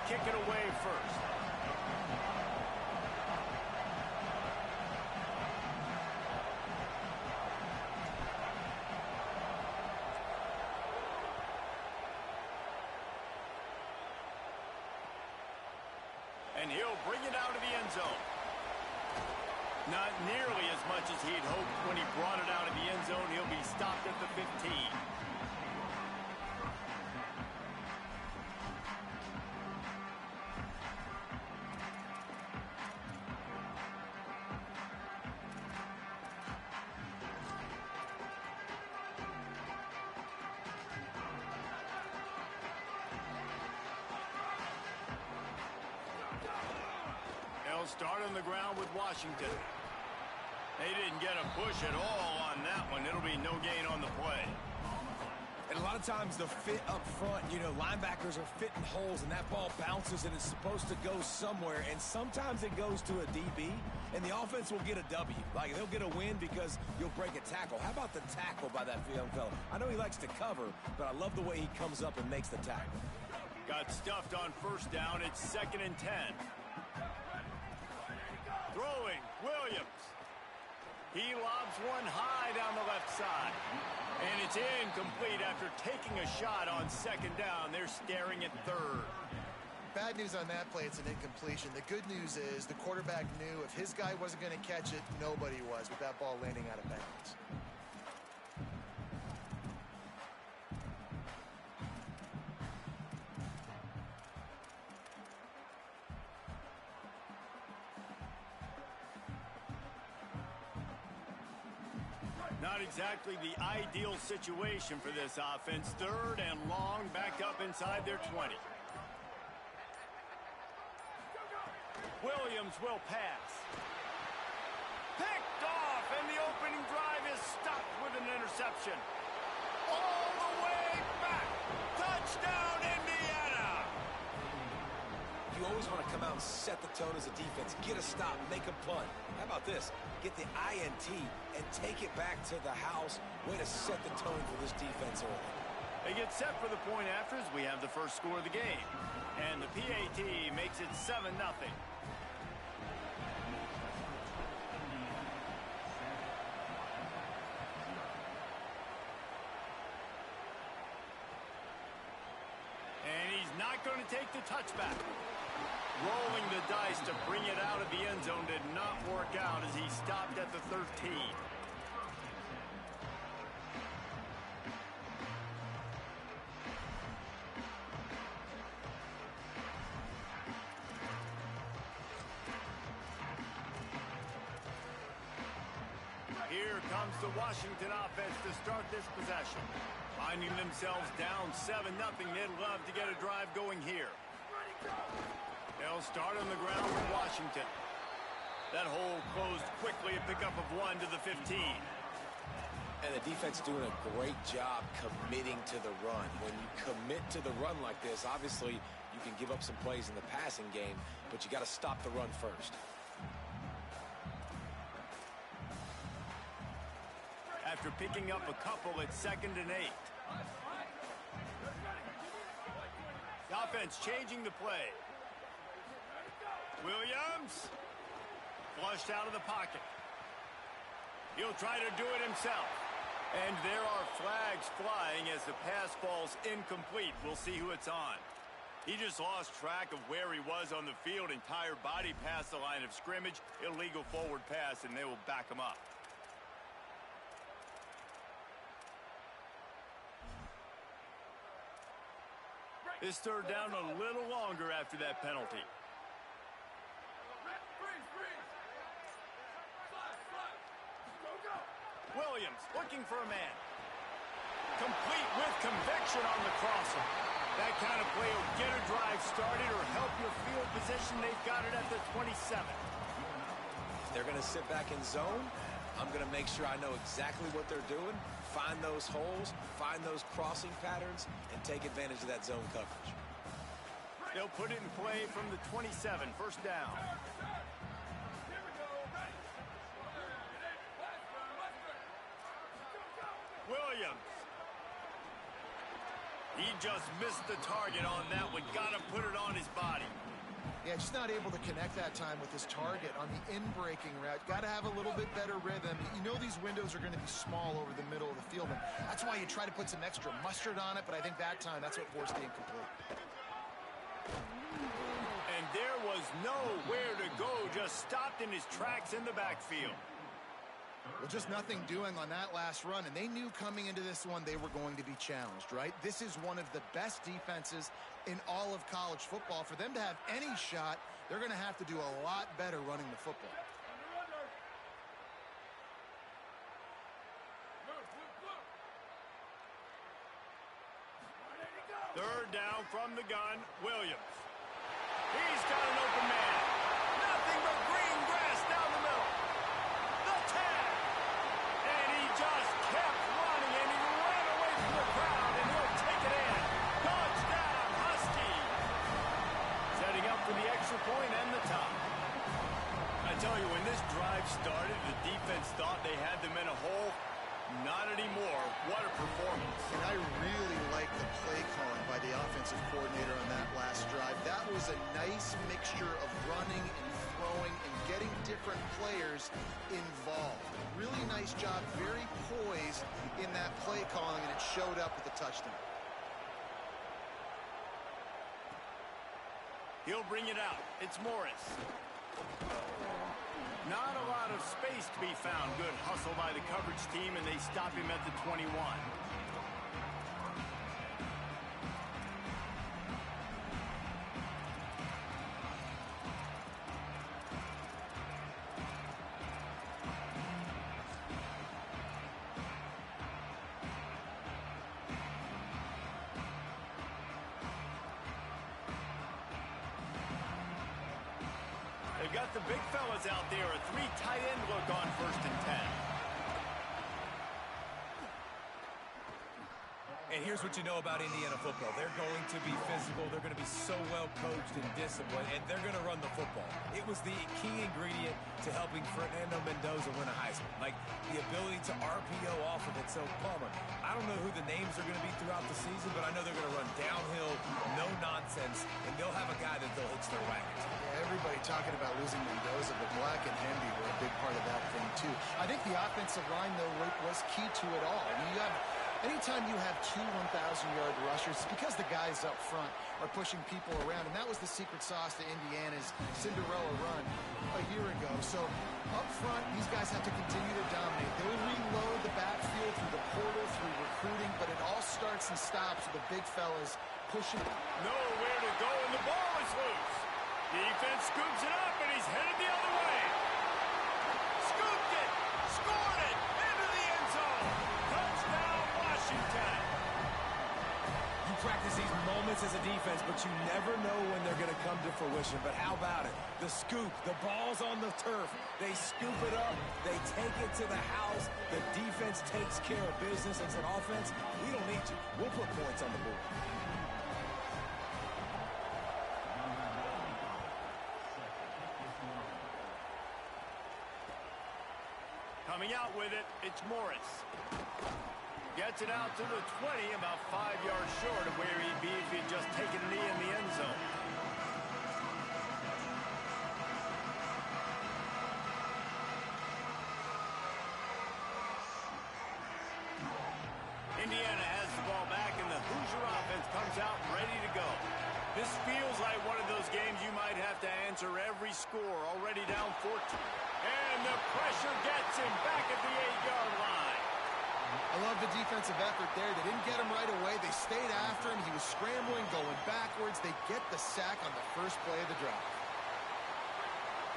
kick it away first. And he'll bring it out of the end zone. Not nearly as much as he'd hoped when he brought it out of the end zone. He'll be stopped at the 15. They'll start on the ground with Washington. They didn't get a push at all on that one. It'll be no gain on the play. And a lot of times the fit up front, you know, linebackers are fitting holes and that ball bounces and it's supposed to go somewhere. And sometimes it goes to a DB and the offense will get a W. Like they'll get a win because you'll break a tackle. How about the tackle by that young fella? I know he likes to cover, but I love the way he comes up and makes the tackle. Got stuffed on first down. It's 2nd and 10. Throwing, Williams. He lobs one high down the left side. And it's incomplete after taking a shot on 2nd down. They're staring at 3rd. Bad news on that play, it's an incompletion. The good news is the quarterback knew if his guy wasn't going to catch it, nobody was with that ball landing out of bounds. Not exactly the ideal situation for this offense. 3rd and long, back up inside their 20. Williams will pass. Picked off, and the opening drive is stopped with an interception. All the way back. Touchdown, Indiana! You always want to come out and set the tone as a defense. Get a stop, make a punt. How about this? Get the INT and take it back to the house. Way to set the tone for this defense early. They get set for the point afters. We have the first score of the game. And the PAT makes it 7-0. And he's not going to take the touchback. Rolling the dice to bring it out of the end zone did not work out as he stopped at the 13. Here comes the Washington offense to start this possession. Finding themselves down 7-0, they'd love to get a drive going here. They'll start on the ground with Washington. That hole closed quickly, a pickup of 1 to the 15. And the defense doing a great job committing to the run. When you commit to the run like this, obviously you can give up some plays in the passing game, but you got to stop the run first. After picking up a couple, it's 2nd and 8. The offense changing the play. Williams flushed out of the pocket. He'll try to do it himself. And there are flags flying as the pass falls incomplete. We'll see who it's on. He just lost track of where he was on the field. Entire body past the line of scrimmage. Illegal forward pass, and they will back him up. This 3rd down a little longer after that penalty. Williams looking for a man. Complete with conviction on the crosser. That kind of play will get a drive started or help your field position. They've got it at the 27. If they're going to sit back in zone, I'm going to make sure I know exactly what they're doing, find those holes, find those crossing patterns, and take advantage of that zone coverage. They'll put it in play from the 27, 1st down. Williams. He just missed the target on that one. Got to put it on his body. Yeah, just not able to connect that time with his target on the in-breaking route. Got to have a little bit better rhythm. You know these windows are going to be small over the middle of the field, and that's why you try to put some extra mustard on it, but I think that time that's what forced the incomplete. And there was nowhere to go, just stopped in his tracks in the backfield. Well, just nothing doing on that last run, and they knew coming into this one they were going to be challenged, right? This is one of the best defenses in all of college football. For them to have any shot, they're going to have to do a lot better running the football. Third down from the gun, Williams. He's got an open man. Nothing but green grass down the middle. The tag. And he just kept running, and he ran away from the crowd, and he'll take it in. Touchdown, Husky. Setting up for the extra point and the tie. I tell you, when this drive started, the defense thought they had them in a hole. Not anymore. What a performance. And I really like the play calling by the offensive coordinator on that last drive. That was a nice mixture of running and throwing and getting different players involved. Really nice job, very poised in that play calling, and it showed up with the touchdown. He'll bring it out. It's Morris. Not a lot of space to be found. Good hustle by the coverage team, and they stop him at the 21. They've got the big fellas out there. A three tight end look on 1st and 10. And here's what you know about Indiana football. They're going to be physical. They're going to be so well coached and disciplined, and they're going to run the football. It was the key ingredient to helping Fernando Mendoza win a Heisman, like the ability to RPO off of it. So, Palmer, I don't know who the names are going to be throughout the season, but I know they're going to run downhill, no nonsense, and they'll have a guy that they'll hitch their wagons. Yeah, everybody talking about losing Mendoza, but Black and Hemby were a big part of that thing, too. I think the offensive line, though, was key to it all. I mean, anytime you have two 1,000-yard rushers, it's because the guys up front are pushing people around, and that was the secret sauce to Indiana's Cinderella run a year ago. So up front, these guys have to continue to dominate. They'll reload the backfield through the portal, through recruiting, but it all starts and stops with the big fellas pushing. Nowhere to go, and the ball is loose. Defense scoops it up, and he's headed the other way. Scooped it, scored it, into the end zone. Touchdown, Washington. You practice these moments as a defense, but you never know when they're going to come to fruition. But how about it? The scoop, the ball's on the turf. They scoop it up. They take it to the house. The defense takes care of business. As an offense, we don't need you. We'll put points on the board. Coming out with it, it's Morris. Gets it out to the 20, about 5 yards short of where he'd be if he'd just taken a knee in the end zone. Indiana has the ball back, and the Hoosier offense comes out ready to go. This feels like one of those games you might have to answer every score. Already down 14. And the pressure gets him back at the 8-yard line. I love the defensive effort there. They didn't get him right away. They stayed after him. He was scrambling, going backwards. They get the sack on the first play of the drive.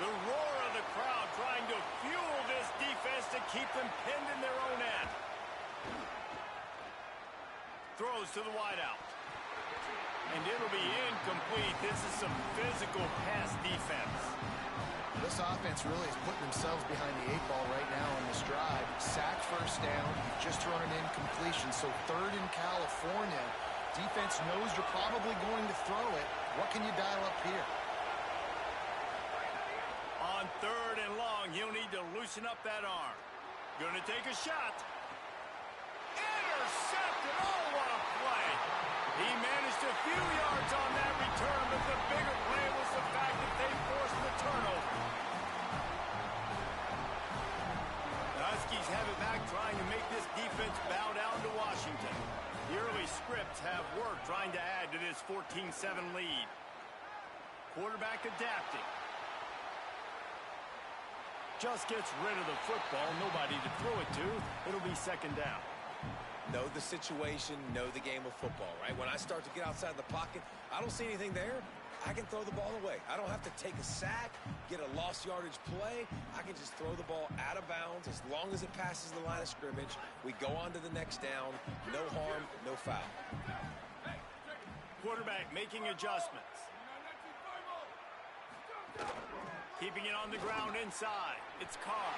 The roar of the crowd trying to fuel this defense to keep them pinned in their own end. Throws to the wideout. And it'll be incomplete. This is some physical pass defense. This offense really is putting themselves behind the 8 ball right now on this drive. Sack first down, just thrown an incompletion. So 3rd in California. Defense knows you're probably going to throw it. What can you dial up here? On 3rd and long, he'll need to loosen up that arm. Gonna take a shot. Intercepted. Oh, what a play. a few yards on that return, but the bigger play was the fact that they forced the turnover. The Huskies have it back, trying to make this defense bow down to Washington. The early scripts have worked, trying to add to this 14-7 lead. Quarterback adapting. Just gets rid of the football, nobody to throw it to. It'll be second down. Know the situation, know the game of football, right? When I start to get outside the pocket, I don't see anything there. I can throw the ball away. I don't have to take a sack, get a lost yardage play. I can just throw the ball out of bounds as long as it passes the line of scrimmage. We go on to the next down. No harm, no foul. Quarterback making adjustments. Keeping it on the ground inside. It's Carr.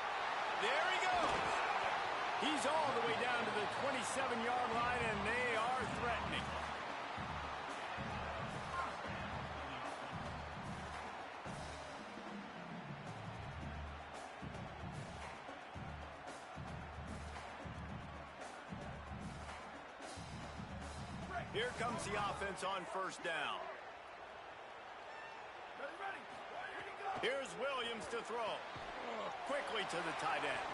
There he goes. He's all the way down to the 27-yard line, and they are threatening. Here comes the offense on first down. Here's Williams to throw. Quickly to the tight end.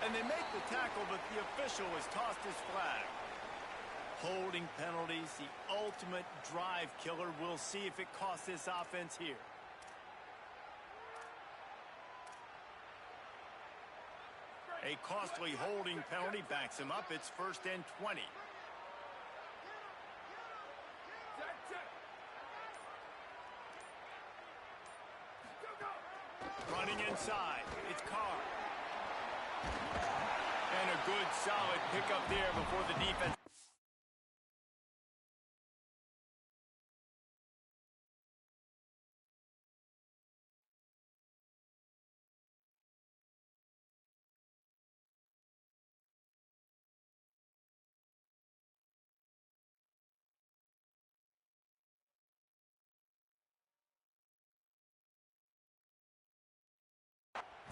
And they make the tackle, but the official has tossed his flag. Holding penalties, the ultimate drive killer. We'll see if it costs this offense here. A costly holding penalty backs him up. It's 1st and 20. Running inside, it's Carr. And a good, solid pickup there before the defense.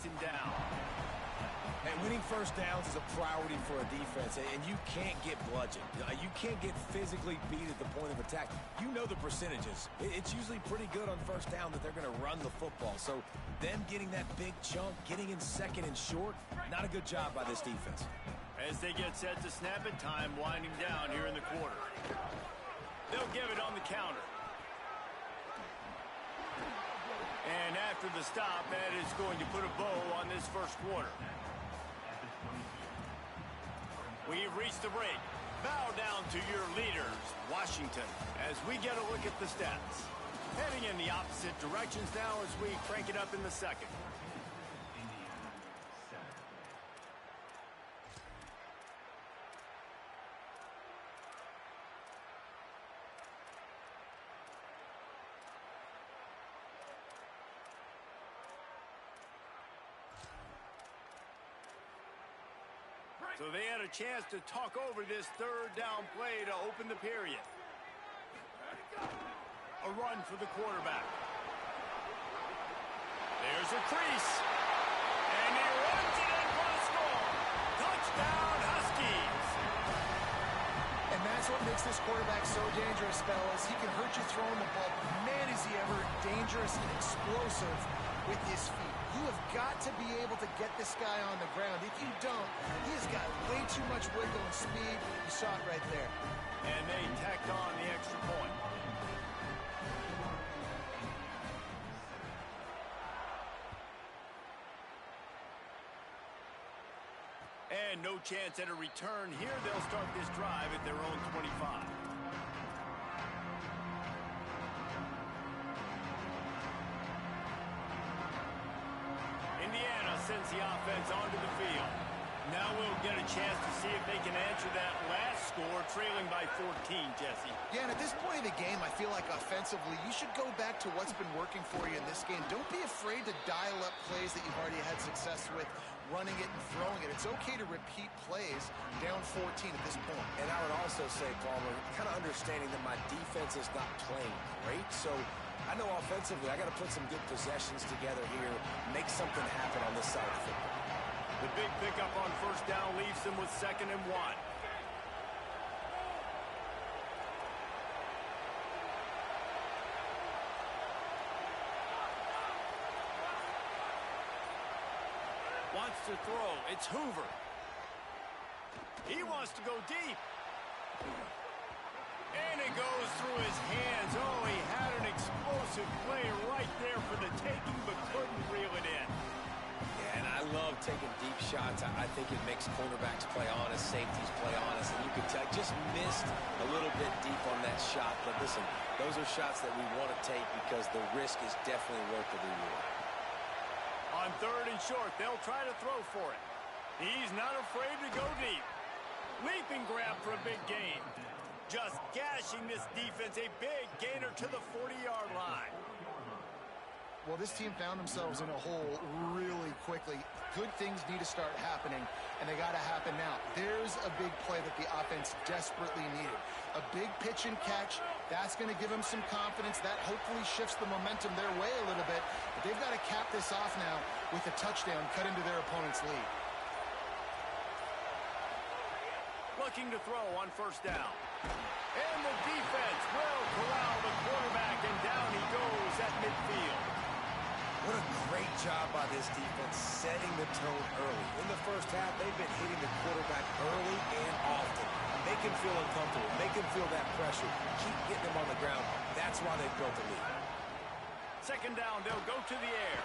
Him down. And winning first downs is a priority for a defense, and you can't get bludgeoned. You can't get physically beat at the point of attack. You know the percentages. It's usually pretty good on first down that they're going to run the football. So them getting that big chunk, getting in second and short, not a good job by this defense. As they get set to snap it, time winding down here in the quarter. They'll give it on the counter. And after the stop, that is going to put a bow on this first quarter. We've reached the break. Bow down to your leaders, Washington, as we get a look at the stats. Heading in the opposite directions now as we crank it up in the second. So they had a chance to talk over this third down play to open the period. A run for the quarterback. There's a crease. And he runs it in for the score. Touchdown, Huskies. And that's what makes this quarterback so dangerous, fellas. He can hurt you throwing the ball. Man, is he ever dangerous and explosive with his feet. You have got to be able to get this guy on the ground. If you don't, he's got way too much wiggle and speed. You saw it right there. And they tacked on the extra point. And no chance at a return here. They'll start this drive at their own 25. Indiana sends the offense onto the field. Now we'll get a chance to see if they can answer that last score, trailing by 14, Jesse. Yeah, and at this point of the game, I feel like offensively, you should go back to what's been working for you in this game. Don't be afraid to dial up plays that you've already had success with, running it and throwing it. It's okay to repeat plays down 14 at this point. And I would also say, Palmer, kind of understanding that my defense is not playing great, so I know offensively I got to put some good possessions together here, make something happen on this side of the football. The big pickup on first down leaves them with 2nd and 1. wants to throw. It's Hoover. He wants to go deep. And it goes through his hands. Oh, he had an explosive play right there for the taking, but couldn't reel it in. Yeah, and I love taking deep shots. I think it makes cornerbacks play honest, safeties play honest, and you can tell just missed a little bit deep on that shot. But listen, those are shots that we want to take because the risk is definitely worth the reward. On 3rd and short, they'll try to throw for it. He's not afraid to go deep. Leaping grab for a big gain. Just gashing this defense, a big gainer to the 40-yard line. Well, this team found themselves in a hole really quickly. Good things need to start happening, and they got to happen now. There's a big play that the offense desperately needed. A big pitch and catch. That's going to give them some confidence. That hopefully shifts the momentum their way a little bit. But they've got to cap this off now with a touchdown cut into their opponent's lead. Looking to throw on 1st down. And the defense will corral the quarterback, and down he goes at midfield. What a great job by this defense setting the tone early. In the 1st half, they've been hitting the quarterback early and often. Make him feel uncomfortable. Make him feel that pressure. Keep getting him on the ground. That's why they've built the lead. 2nd down, they'll go to the air.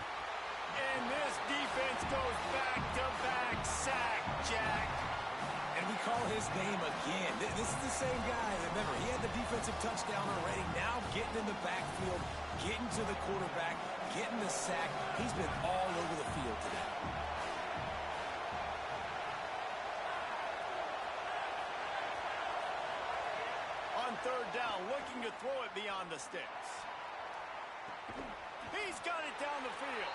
And this defense goes back-to-back sack, Jack. And we call his name again. This is the same guy. Remember, he had the defensive touchdown already. Now getting in the backfield, getting to the quarterback, getting the sack. He's been all over the field today. On 3rd down, looking to throw it beyond the sticks. He's got it down the field.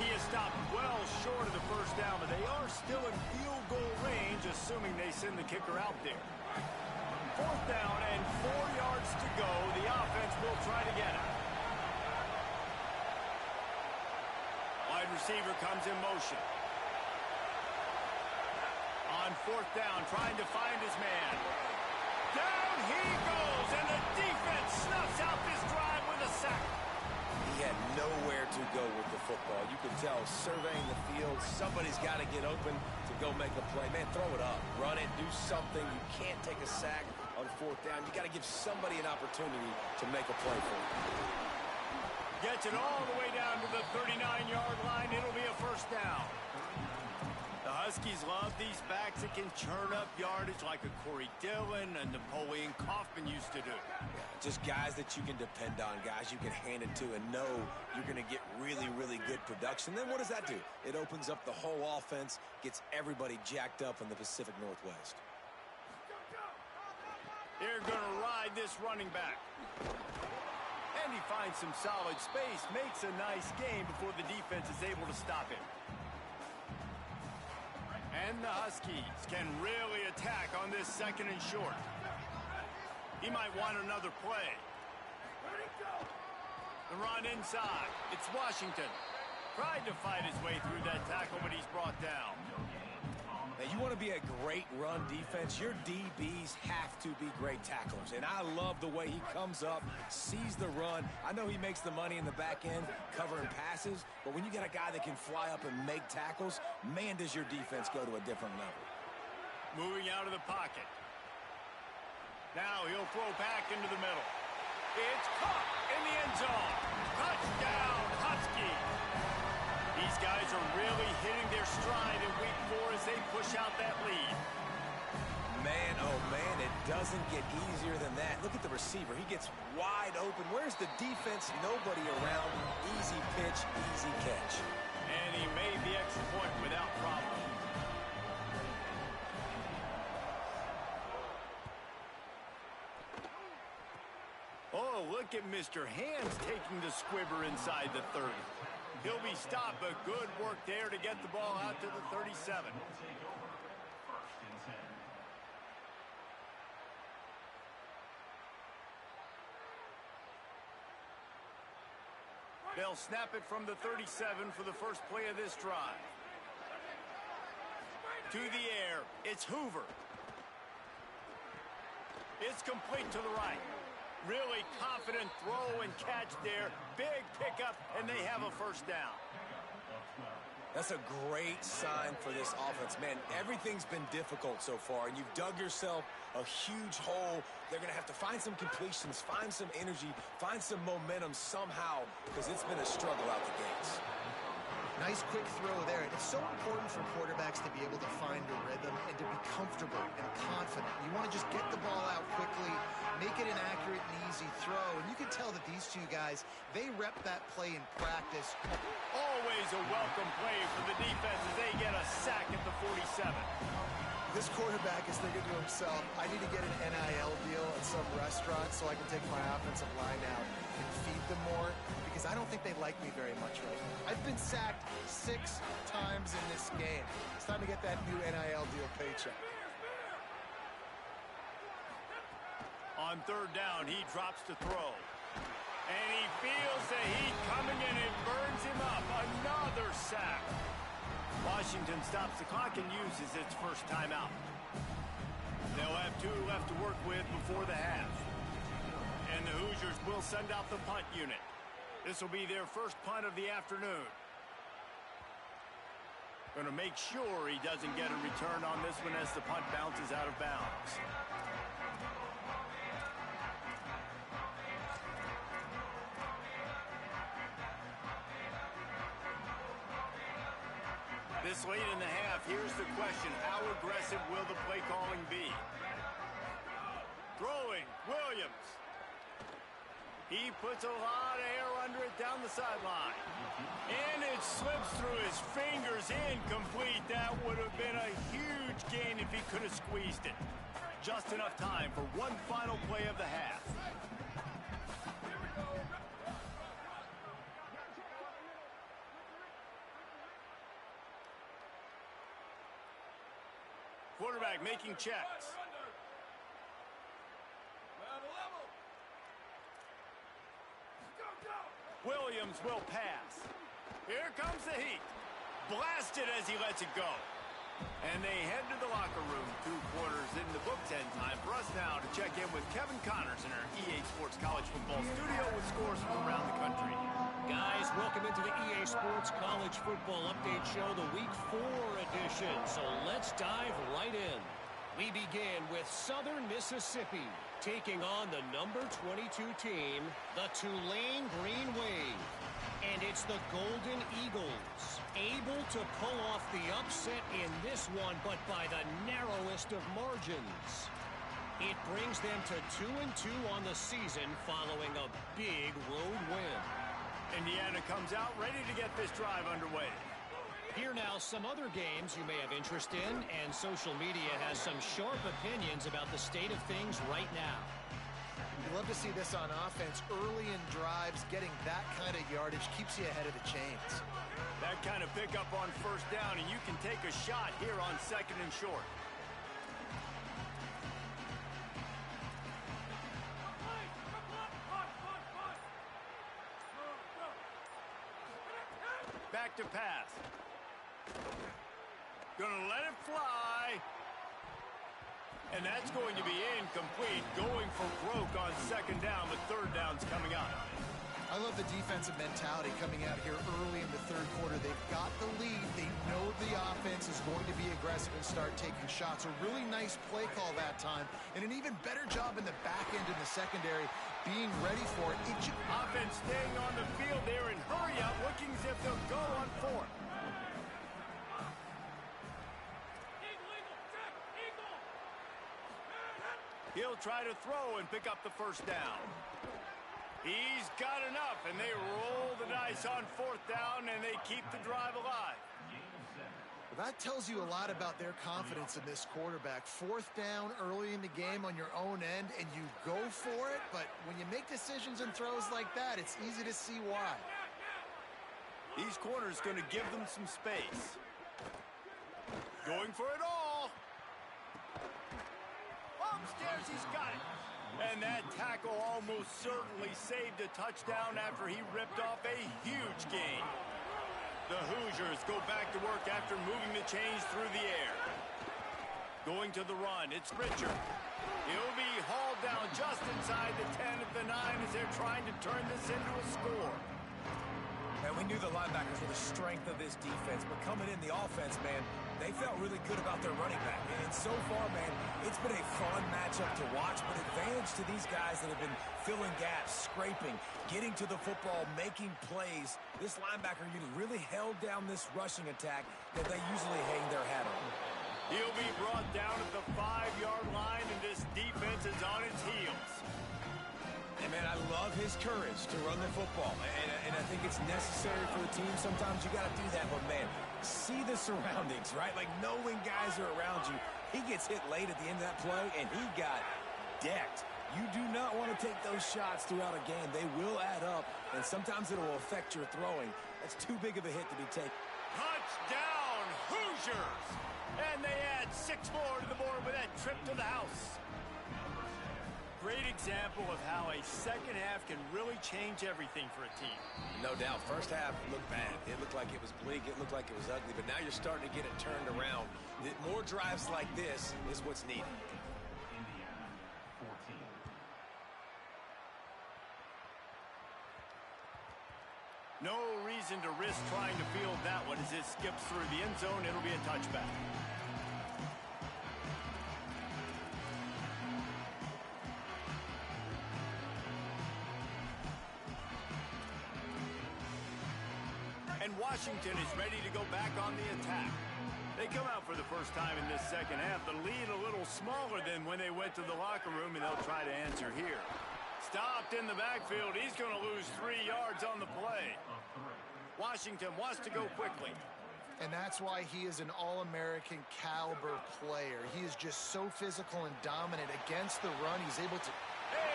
He is stopped well short of the 1st down, but they are still in field goal range, assuming they send the kicker out there. 4th down and 4 yards to go. The offense will try to get it. Wide receiver comes in motion. On 4th down, trying to find his man. Down he goes, and the defense snuffs out this drive with a sack. He had nowhere to go with the football. You can tell, surveying the field, somebody's got to get open to go make a play. Man, throw it up, run it, do something. You can't take a sack on 4th down. You got to give somebody an opportunity to make a play for him. Gets it all the way down to the 39-yard line. It'll be a 1st down. The Huskies love these backs that can churn up yardage like a Corey Dillon and Napoleon Kaufman used to do. Just guys that you can depend on, guys you can hand it to and know you're going to get really, really good production. Then what does that do? It opens up the whole offense, gets everybody jacked up in the Pacific Northwest. They're going to ride this running back. And he finds some solid space, makes a nice gain before the defense is able to stop him. And the Huskies can really attack on this 2nd and short. He might want another play. The run inside. It's Washington. Tried to fight his way through that tackle, but he's brought down. Now, you want to be a great run defense, your DBs have to be great tacklers. And I love the way he comes up, sees the run. I know he makes the money in the back end covering passes, but when you got a guy that can fly up and make tackles, man, does your defense go to a different level. Moving out of the pocket. Now he'll throw back into the middle. It's caught in the end zone. Touchdown, Huskies. These guys are really hitting their stride in week 4 as they push out that lead. Man, oh man, it doesn't get easier than that. Look at the receiver. He gets wide open. Where's the defense? Nobody around. Easy pitch, easy catch. And he made the extra point without problem. Oh, look at Mr. Hands taking the squibber inside the 30. He'll be stopped, but good work there to get the ball out to the 37. They'll snap it from the 37 for the first play of this drive. To the air, it's Hoover. It's complete to the right. Really confident throw and catch there. Big pickup, and they have a 1st down. That's a great sign for this offense. Man, everything's been difficult so far, and you've dug yourself a huge hole. They're going to have to find some completions, find some energy, find some momentum somehow, because it's been a struggle out the gates. Nice quick throw there. It's so important for quarterbacks to be able to find a rhythm and to be comfortable and confident. You want to just get the ball out quickly, make it an accurate and easy throw. And you can tell that these two guys, they rep that play in practice. Always a welcome play for the defense as they get a sack at the 47. This quarterback is thinking to himself, I need to get an NIL deal at some restaurant so I can take my offensive line out and feed them more, because I don't think they like me very much right now. I've been sacked 6 times in this game. It's time to get that new NIL deal paycheck. On third down, he drops to throw. And he feels the heat coming and it burns him up. Another sack. Washington stops the clock and uses its first timeout. They'll have 2 left to work with before the half. And the Hoosiers will send out the punt unit. This will be their first punt of the afternoon. Going to make sure he doesn't get a return on this one as the punt bounces out of bounds. This late in the half, here's the question. How aggressive will the play calling be? Throwing, Williams. He puts a lot of air under it down the sideline. And it slips through his fingers, incomplete. That would have been a huge gain if he could have squeezed it. Just enough time for one final play of the half. Quarterback making checks. Williams will pass. Here comes the heat. Blasted as he lets it go. And they head to the locker room. 2 quarters in the books, and time for us now to check in with Kevin Connors in our EA Sports College Football studio with scores from around the country. Guys, welcome into the EA Sports College Football Update Show, the Week 4 edition. So let's dive right in. We begin with Southern Mississippi taking on the number 22 team, the Tulane Green Wave. And it's the Golden Eagles, able to pull off the upset in this one, but by the narrowest of margins. It brings them to 2-2 on the season following a big road win. Indiana comes out ready to get this drive underway. Here now, some other games you may have interest in, and social media has some sharp opinions about the state of things right now. You love to see this on offense. Early in drives, getting that kind of yardage keeps you ahead of the chains. That kind of pickup on first down, and you can take a shot here on 2nd and short. Back to pass. Gonna let it fly. And that's going to be incomplete. Going for broke on 2nd down, but 3rd down's coming up. I love the defensive mentality coming out here early in the 3rd quarter. They've got the lead. They know the offense is going to be aggressive and start taking shots. A really nice play call that time. And an even better job in the back end in the secondary, being ready for it. Offense staying on the field there and hurry up, looking as if they'll go on 4th. He'll try to throw and pick up the 1st down. He's got enough, and they roll the dice on 4th down, and they keep the drive alive. Well, that tells you a lot about their confidence in this quarterback. 4th down early in the game on your own end, and you go for it, but when you make decisions and throws like that, it's easy to see why. These corners going to give them some space. Going for it all. Upstairs, he's got it. And that tackle almost certainly saved a touchdown after he ripped off a huge gain. The Hoosiers go back to work after moving the chains through the air. Going to the run, it's Richard. He'll be hauled down just inside the 10 at the 9 as they're trying to turn this into a score. And Yeah, we knew the linebackers were the strength of this defense, but coming in the offense, man, they felt really good about their running back. And so far, man, it's been a fun matchup to watch, but advantage to these guys that have been filling gaps, scraping, getting to the football, making plays. This linebacker unit really held down this rushing attack that they usually hang their hat on. He'll be brought down at the 5-yard line, and this defense is on its heels. And, man, I love his courage to run the football, and I think it's necessary for the team. Sometimes you got to do that, but, man, see the surroundings, right? Like, knowing guys are around you. He gets hit late at the end of that play, and he got decked. You do not want to take those shots throughout a game. They will add up, and sometimes it will affect your throwing. That's too big of a hit to be taken. Touchdown, Hoosiers! And they add 6 more to the board with that trip to the house. Great example of how a second half can really change everything for a team. No doubt. First half looked bad. It looked like it was bleak. It looked like it was ugly. But now you're starting to get it turned around. More drives like this is what's needed. No reason to risk trying to field that one as it skips through the end zone. It'll be a touchback. And Washington is ready to go back on the attack. They come out for the first time in this second half. The lead a little smaller than when they went to the locker room, and they'll try to answer here. Stopped in the backfield. He's going to lose 3 yards on the play. Washington wants to go quickly. And that's why he is an All-American caliber player. He is just so physical and dominant against the run. He's able to... A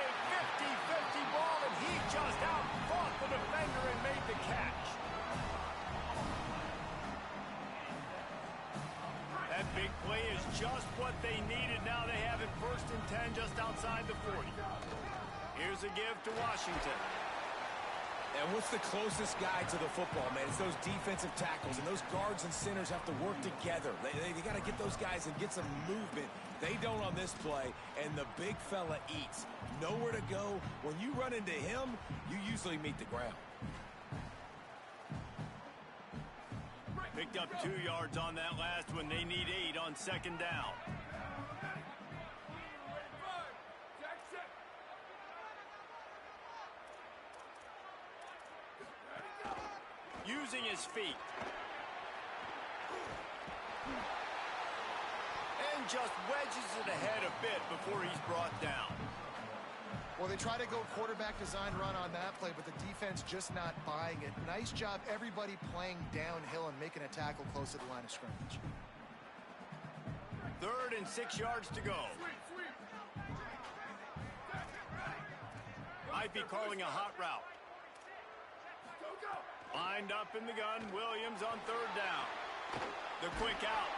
50-50 ball, and he just out-fought the defender and made the catch. That big play is just what they needed. Now they have it 1st and 10 just outside the 40. Here's a give to Washington. And what's the closest guy to the football, man? It's those defensive tackles, and those guards and centers have to work together. They got to get those guys and get some movement. They don't on this play, and the big fella eats. Nowhere to go. When you run into him, you usually meet the ground. Picked up 2 yards on that last one. They need 8 on 2nd down. Using his feet. And just wedges it ahead a bit before he's brought down. Well, they try to go quarterback design run on that play, but the defense just not buying it. Nice job, everybody playing downhill and making a tackle close to the line of scrimmage. 3rd and 6 yards to go. Might be calling a hot route. Lined up in the gun, Williams on 3rd down. The quick out.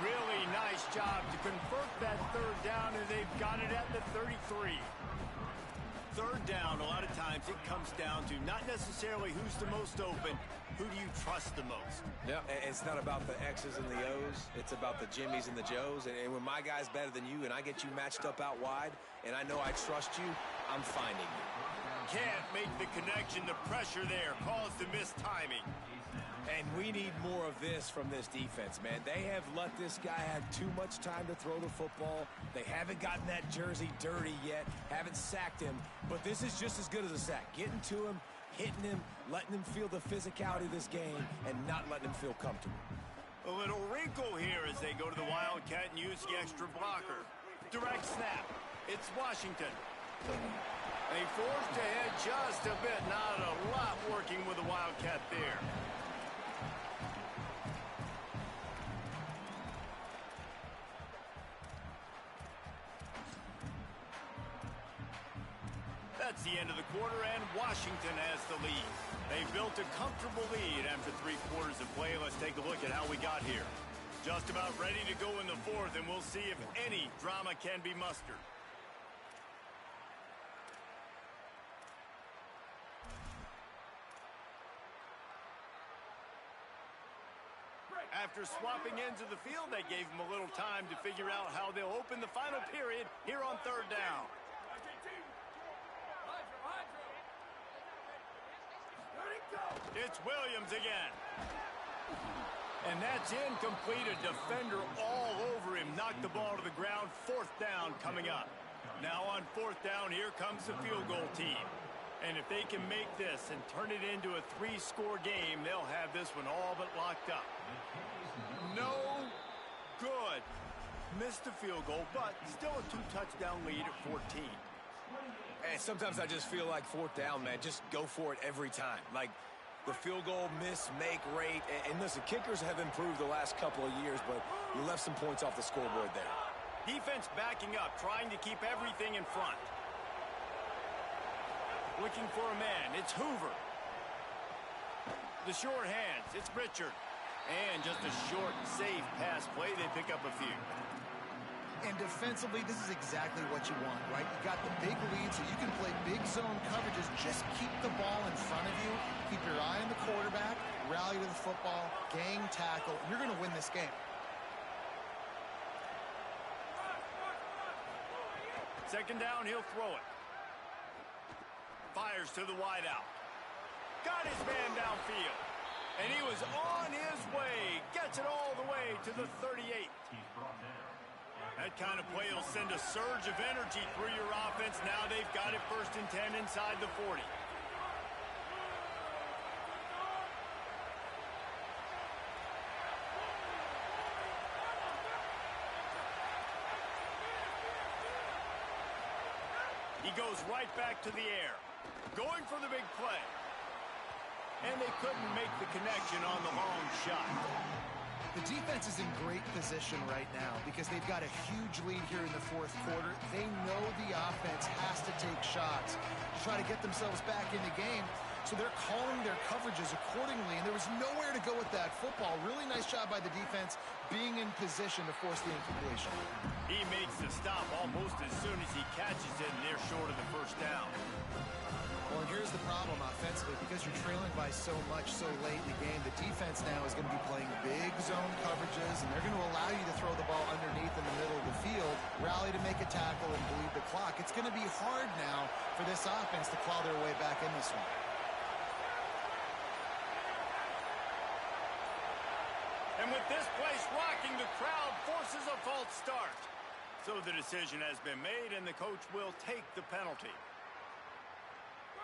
Really nice job to convert that 3rd down, and they've got it at the 33. 3rd down, a lot of times it comes down to not necessarily who's the most open, who do you trust the most? Yeah, it's not about the X's and the O's. It's about the Jimmys and the Joes. And when my guy's better than you and I get you matched up out wide and I know I trust you, I'm finding you. Can't make the connection. The pressure there caused the missed timing. And we need more of this from this defense, man. They have let this guy have too much time to throw the football. They haven't gotten that jersey dirty yet, haven't sacked him. But this is just as good as a sack. Getting to him, hitting him, letting him feel the physicality of this game, and not letting him feel comfortable. A little wrinkle here as they go to the Wildcat and use the extra blocker. Direct snap. It's Washington. They forced ahead just a bit. Not a lot working with the Wildcat there. That's the end of the quarter, and Washington has the lead. They built a comfortable lead after 3 quarters of play. Let's take a look at how we got here. Just about ready to go in the 4th, and we'll see if any drama can be mustered. After swapping ends of the field, they gave them a little time to figure out how they'll open the final period here on 3rd down. It's Williams again. And that's incomplete. A defender all over him. Knocked the ball to the ground. 4th down coming up. Now on 4th down, here comes the field goal team. And if they can make this and turn it into a 3-score game, they'll have this one all but locked up. No good. Missed the field goal, but still a 2-touchdown lead at 14. And sometimes I just feel like 4th down, man, just go for it every time. Like the field goal miss, make rate. And listen, kickers have improved the last couple of years, but you left some points off the scoreboard there. Defense backing up, trying to keep everything in front. Looking for a man. It's Hoover. The short hands. It's Richard. And just a short, safe pass play. They pick up a few. And defensively, this is exactly what you want, right? You got the big lead, so you can play big zone coverages. Just keep the ball in front of you. Keep your eye on the quarterback. Rally to the football. Gang tackle. You're going to win this game. Second down, he'll throw it. Fires to the wideout. Got his man downfield. And he was on his way. Gets it all the way to the 38. That kind of play will send a surge of energy through your offense. Now they've got it 1st and 10 inside the 40. He goes right back to the air. Going for the big play. And they couldn't make the connection on the long shot. The defense is in great position right now because they've got a huge lead here in the 4th quarter. They know the offense has to take shots to try to get themselves back in the game. So they're calling their coverages accordingly, and there was nowhere to go with that football. Really nice job by the defense being in position to force the incompletion. He makes the stop almost as soon as he catches it, and they're short of the 1st down. Well, and here's the problem offensively. Because you're trailing by so much so late in the game, the defense now is going to be playing big zone coverages, and they're going to allow you to throw the ball underneath in the middle of the field, rally to make a tackle, and bleed the clock. It's going to be hard now for this offense to claw their way back in this one. And with this place rocking, the crowd forces a false start. So the decision has been made, and the coach will take the penalty.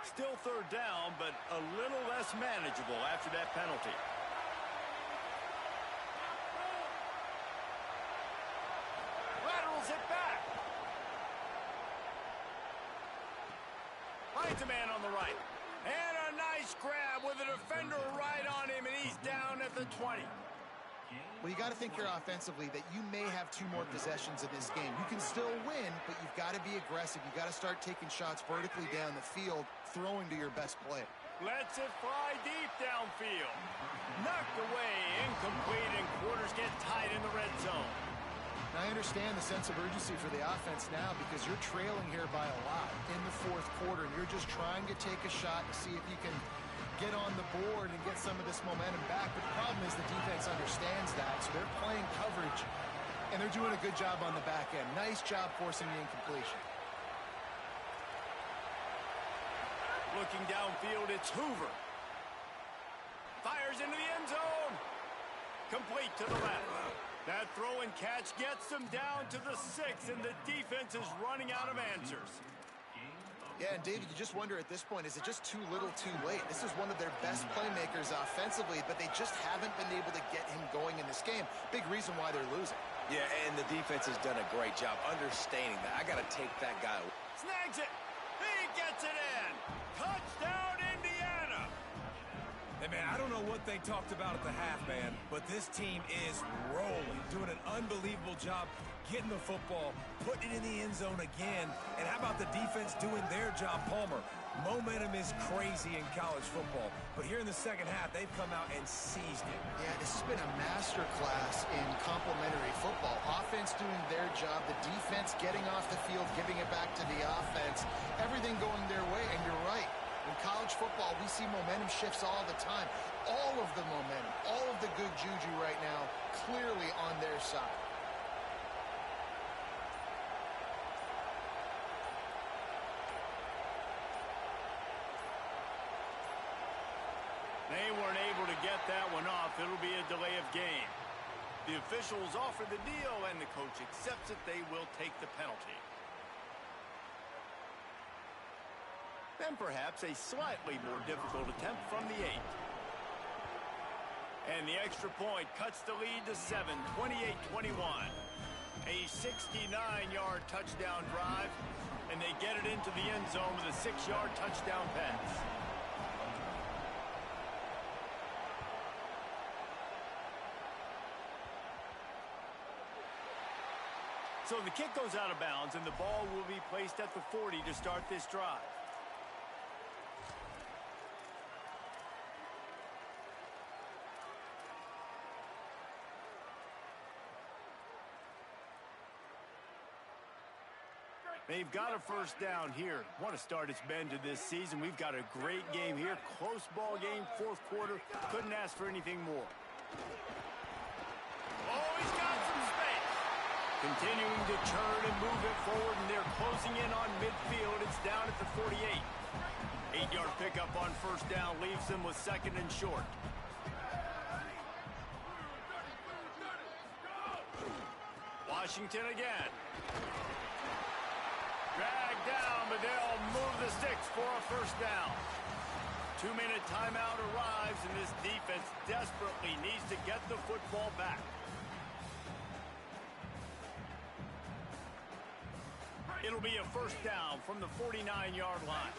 Still 3rd down, but a little less manageable after that penalty. Laterals it back. Finds a man on the right. And a nice grab with a defender right on him, and he's down at the 20. Well, you got to think here offensively that you may have 2 more possessions in this game. You can still win, but you've got to be aggressive. You've got to start taking shots vertically down the field, throwing to your best player. Lets it fly deep downfield. Knocked away, incomplete, and quarters get tight in the red zone. Now, I understand the sense of urgency for the offense now because you're trailing here by a lot in the 4th quarter, and you're just trying to take a shot to see if you can get on the board and get some of this momentum back. But the problem is the defense understands that, so they're playing coverage, and they're doing a good job on the back end. Nice job forcing the incompletion. Looking downfield, it's Hoover. Fires into the end zone. Complete to the left. That throw and catch gets them down to the 6, and the defense is running out of answers. Yeah, and David, you just wonder at this point, is it just too little too late? This is one of their best playmakers offensively, but they just haven't been able to get him going in this game. Big reason why they're losing. Yeah, and the defense has done a great job understanding that. I got to take that guy. Snags it. He gets it in. Touchdown, Indiana. Hey, man, I don't know what they talked about at the half, man, but this team is rolling, doing an unbelievable job getting the football, putting it in the end zone again. And how about the defense doing their job, Palmer? Momentum is crazy in college football, but here in the second half, they've come out and seized it. Yeah, this has been a masterclass in complementary football. Offense doing their job, the defense getting off the field, giving it back to the offense, everything going their way, and you're right. In college football, we see momentum shifts all the time. All of the momentum, all of the good juju right now, clearly on their side. They they weren't able to get that one off. It'll be a delay of game. The officials offer the deal, and the coach accepts it. They will take the penalty. Then perhaps a slightly more difficult attempt from the 8. And the extra point cuts the lead to 7, 28-21. A 69-yard touchdown drive, and they get it into the end zone with a 6-yard touchdown pass. So the kick goes out of bounds, and the ball will be placed at the 40 to start this drive. They've got a first down here. What a start it's been to this season. We've got a great game here. Close ball game, fourth quarter. Couldn't ask for anything more. Oh, he's got some space. Continuing to turn and move it forward, and they're closing in on midfield. It's down at the 48. 8-yard pickup on first down leaves them with second and short. Washington again. Dragged down, but they'll move the sticks for a first down. 2-minute timeout arrives, and this defense desperately needs to get the football back. It'll be a first down from the 49-yard line.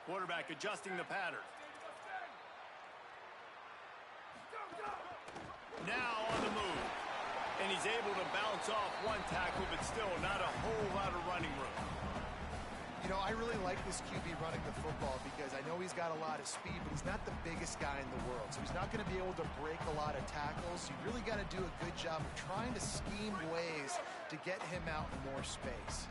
Quarterback adjusting the pattern. Now on the move. And he's able to bounce off one tackle, but still not a whole lot of running room. You know, I really like this QB running the football because I know he's got a lot of speed, but he's not the biggest guy in the world. So he's not going to be able to break a lot of tackles. You really got to do a good job of trying to scheme ways to get him out in more space.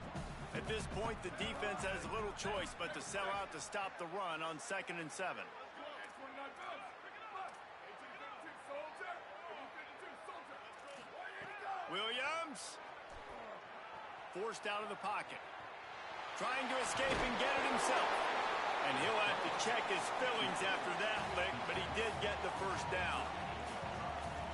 At this point, the defense has little choice but to sell out to stop the run on 2nd and 7. Williams. Forced out of the pocket. Trying to escape and get it himself. And he'll have to check his fillings after that lick, but he did get the first down.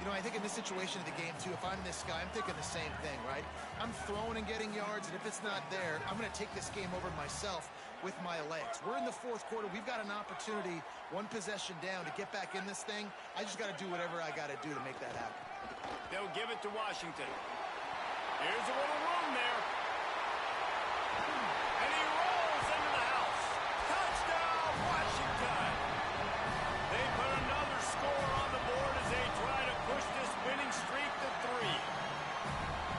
You know, I think in this situation of the game, too, if I'm this guy, I'm thinking the same thing, right? I'm throwing and getting yards, and if it's not there, I'm going to take this game over myself with my legs. We're in the fourth quarter. We've got an opportunity, one possession down, to get back in this thing. I just got to do whatever I got to do to make that happen. They'll give it to Washington. Here's a little room there. And he rolls into the house. Touchdown, Washington! They put another score on the board as they try to push this winning streak to 3.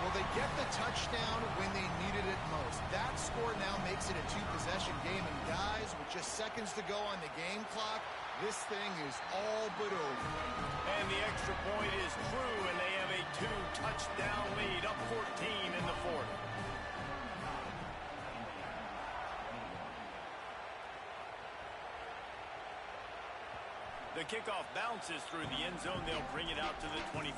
Well, they get the touchdown when they needed it most. That score now makes it a 2-possession game. And guys, with just seconds to go on the game clock, this thing is all but over. And the extra point is true, and they have a 2-touchdown lead, up 14 in the fourth. The kickoff bounces through the end zone. They'll bring it out to the 25.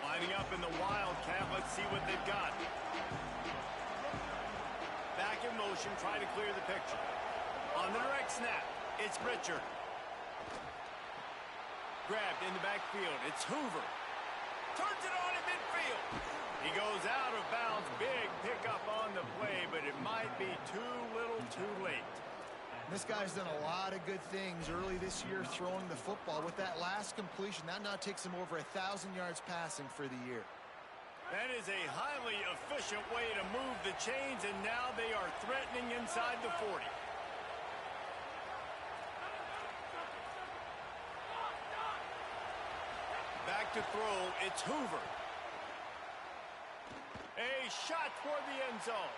Lining up in the Wildcat. Let's see what they've got. Back in motion, trying to clear the picture. On the direct snap, it's Richard. Grabbed in the backfield. It's Hoover. Turns it on in midfield. He goes out of bounds. Big pickup on the play, but it might be too little too late. This guy's done a lot of good things early this year throwing the football. With that last completion, that now takes him over 1,000 yards passing for the year. That is a highly efficient way to move the chains, and now they are threatening inside the 40. Back to throw, it's Hoover. A shot toward the end zone.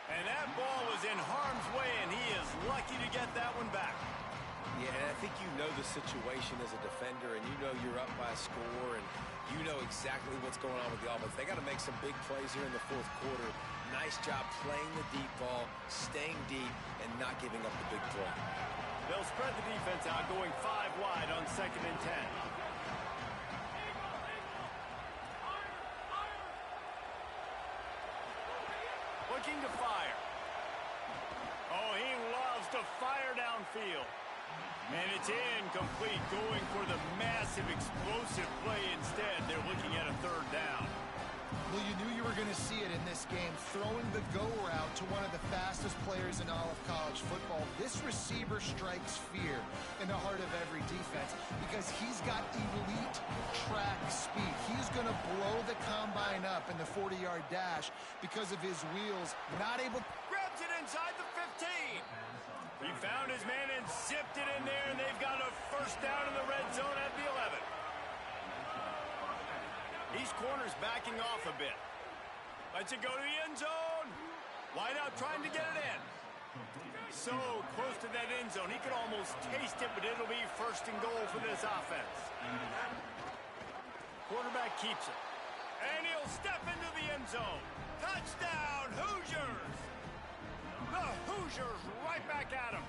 And that ball was in harm's way, and he is lucky to get that one back. Yeah, and I think you know the situation as a defender, and you know you're up by a score, and you know exactly what's going on with the offense. They got to make some big plays here in the fourth quarter Nice job playing the deep ball, staying deep, and not giving up the big play. They'll spread the defense out, going 5 wide on 2nd and 10. Looking to fire. Oh, he loves to fire downfield. And it's incomplete, going for the massive explosive play instead. They're looking at a 3rd down. Well, you knew you were going to see it in this game, throwing the go route to one of the fastest players in all of college football. This receiver strikes fear in the heart of every defense because he's got elite track speed. He's going to blow the combine up in the 40-yard dash because of his wheels. Not able... Grabs it inside the 15. He found his man and zipped it in there, and they've got a 1st down in the red zone at the 11. These corners backing off a bit. Lets it go to the end zone. Wide out trying to get it in. So close to that end zone. He could almost taste it, but it'll be 1st and goal for this offense. Quarterback keeps it. And he'll step into the end zone. Touchdown, Hoosiers! The Hoosiers right back at him.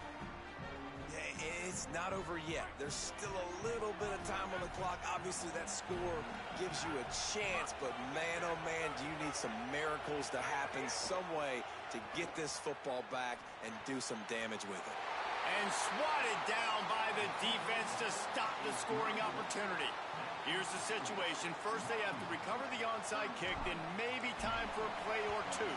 It's not over yet. There's still a little bit of time on the clock. Obviously, that score gives you a chance, but man, oh man, do you need some miracles to happen some way to get this football back and do some damage with it. And swatted down by the defense to stop the scoring opportunity. Here's the situation. First, they have to recover the onside kick, then maybe time for a play or two.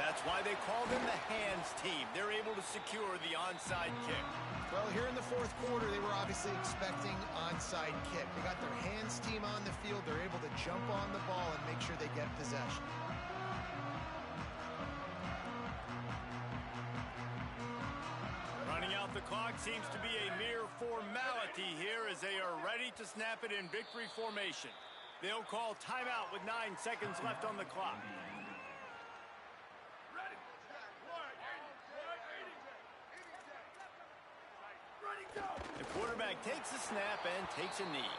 That's why they call them the hands team. They're able to secure the onside kick. Well, here in the 4th quarter, they were obviously expecting onside kick. They got their hands team on the field. They're able to jump on the ball and make sure they get possession. Running out the clock seems to be a mere formality here as they are ready to snap it in victory formation. They'll call timeout with 9 seconds left on the clock. The quarterback takes a snap and takes a knee.